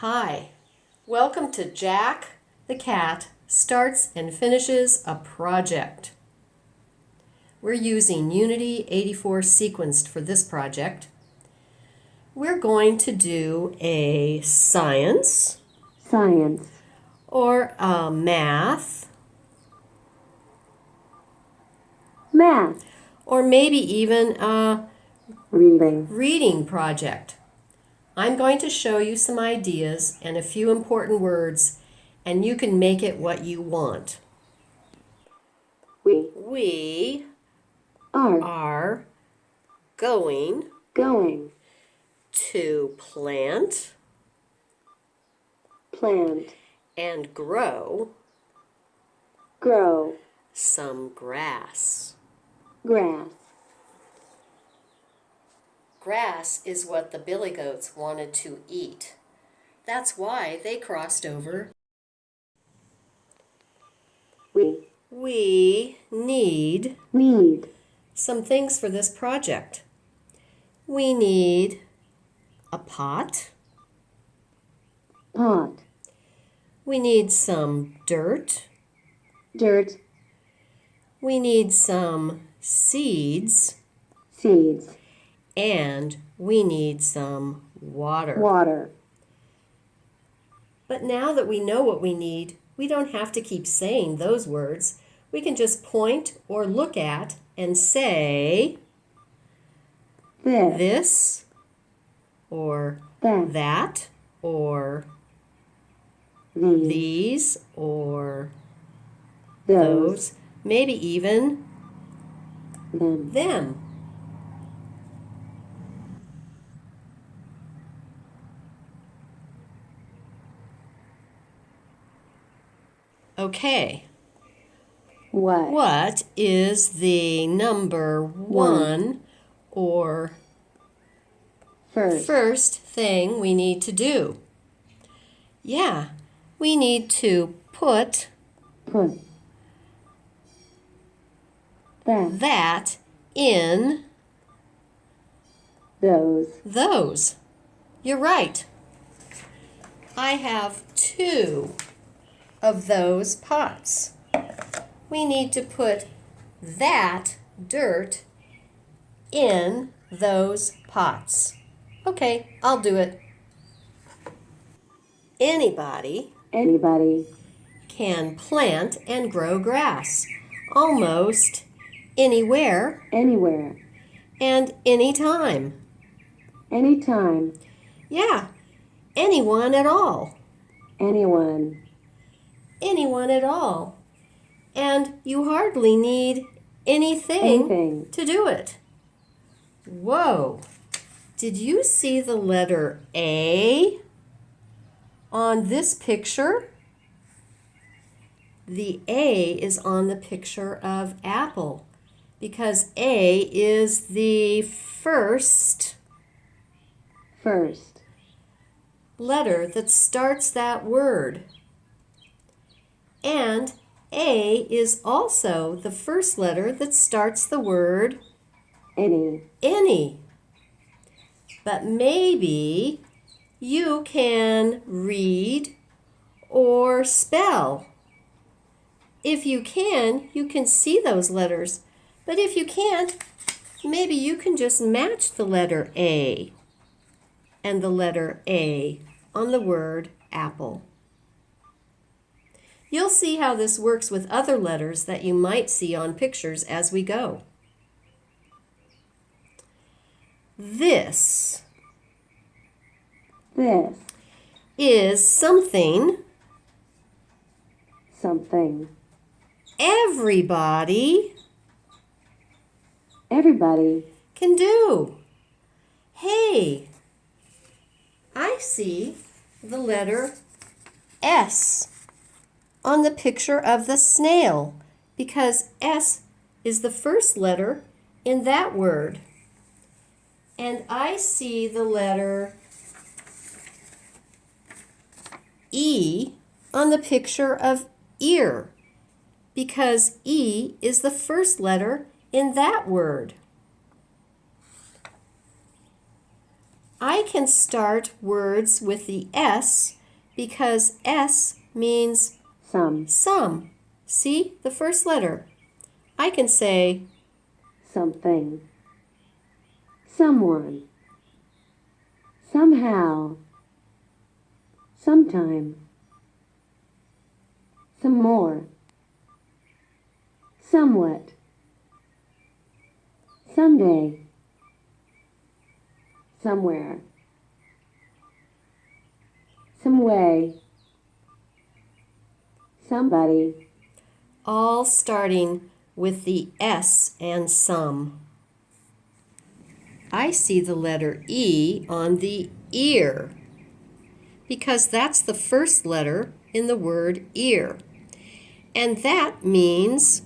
Hi, welcome to Jack the Cat Starts and Finishes a Project. We're using Unity 84 sequenced for this project. We're going to do a science or a math or maybe even a reading project. I'm going to show you some ideas and a few important words, and you can make it what you want. We are going to plant and grow some grass. Grass is what the billy goats wanted to eat. That's why they crossed over. We need some things for this project. We need a pot. We need some dirt. We need some seeds. And we need some water. But now that we know what we need, we don't have to keep saying those words. We can just point or look at and say this or that or these or those, maybe even them. Okay. What is the number one or first thing we need to do? Yeah, we need to put that in those. You're right. I have two of those pots. We need to put that dirt in those pots. Okay, I'll do it. Anybody can plant and grow grass almost anywhere and anytime. Yeah, anyone at all. Anyone at all. And you hardly need anything to do it. Whoa! Did you see the letter A on this picture? The A is on the picture of apple because A is the first letter that starts that word. And A is also the first letter that starts the word any. But maybe you can read or spell. If you can see those letters. But if you can't, maybe you can just match the letter A and the letter A on the word apple. You'll see how this works with other letters that you might see on pictures as we go. This is something everybody can do. Hey, I see the letter S on the picture of the snail because S is the first letter in that word. And I see the letter E on the picture of ear because E is the first letter in that word. I can start words with the S because S means some. See, the first letter. I can say something, someone, somehow, sometime, some more, somewhat, someday, somewhere, some way, somebody, all starting with the S and some. I see the letter E on the ear because that's the first letter in the word ear. And that means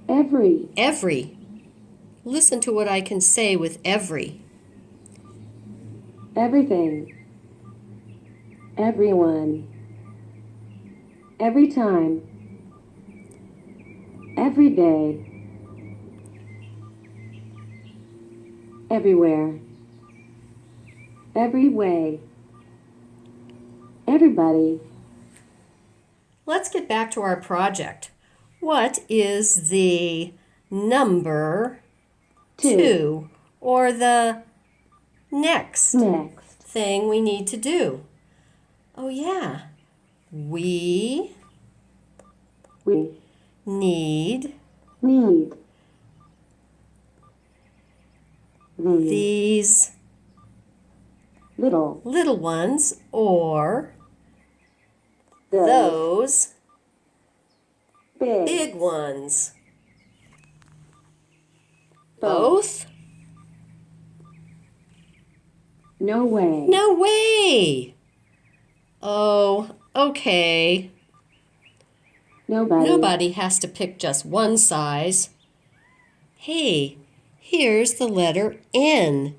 every. Listen to what I can say with every. Everything, everyone, every time, every day, everywhere, every way, everybody. Let's get back to our project. What is the number 2 or the next thing we need to do? Oh yeah, we need these little ones or those big ones. Both? No way. No way. Oh, okay. Nobody has to pick just one size. Hey, here's the letter N,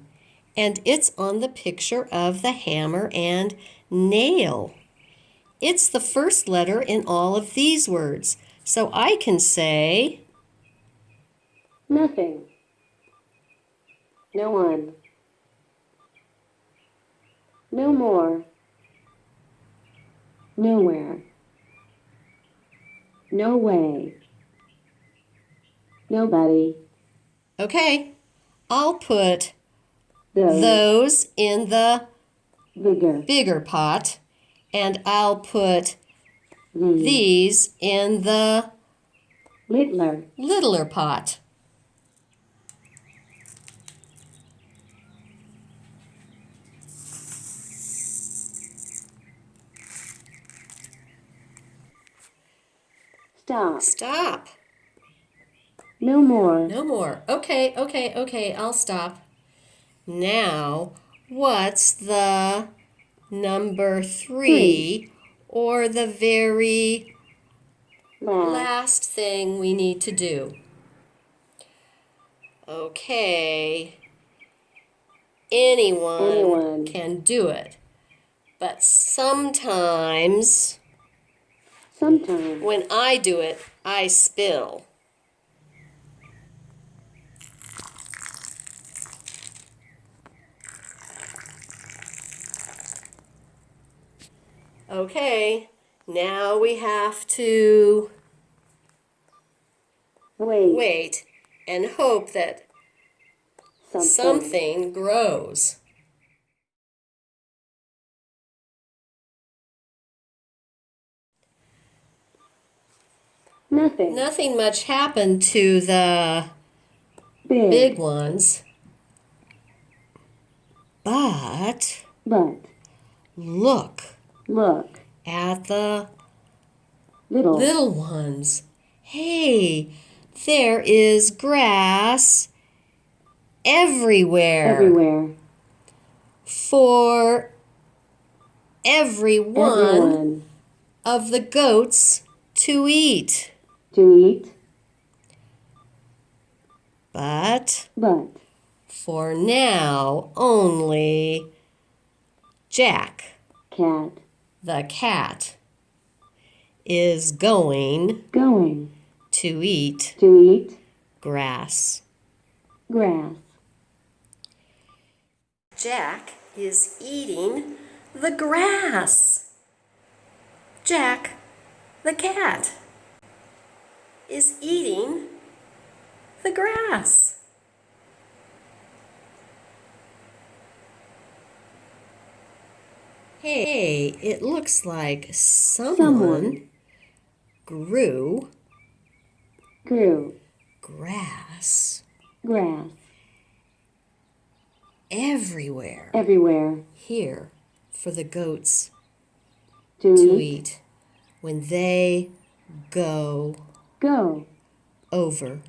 and it's on the picture of the hammer and nail. It's the first letter in all of these words, so I can say nothing, no one, no more, nowhere, no way, nobody. Okay, I'll put those in the bigger pot, and I'll put these in the littler pot. Stop. No more. No more. Okay, I'll stop. Now, what's the number 3 or the very last thing we need to do? Okay, anyone can do it, but sometimes when I do it, I spill. Okay, now we have to wait and hope that something grows. Nothing much happened to the big ones. But look at the little ones. Hey, there is grass everywhere. For every one of the goats to eat. But for now, only Jack, the cat, is going to eat grass. Jack is eating the grass. Jack, the cat, is eating the grass. Hey, it looks like someone grew Grew. grass Grass. everywhere Everywhere. here for the goats To to eat. eat when they go Go. over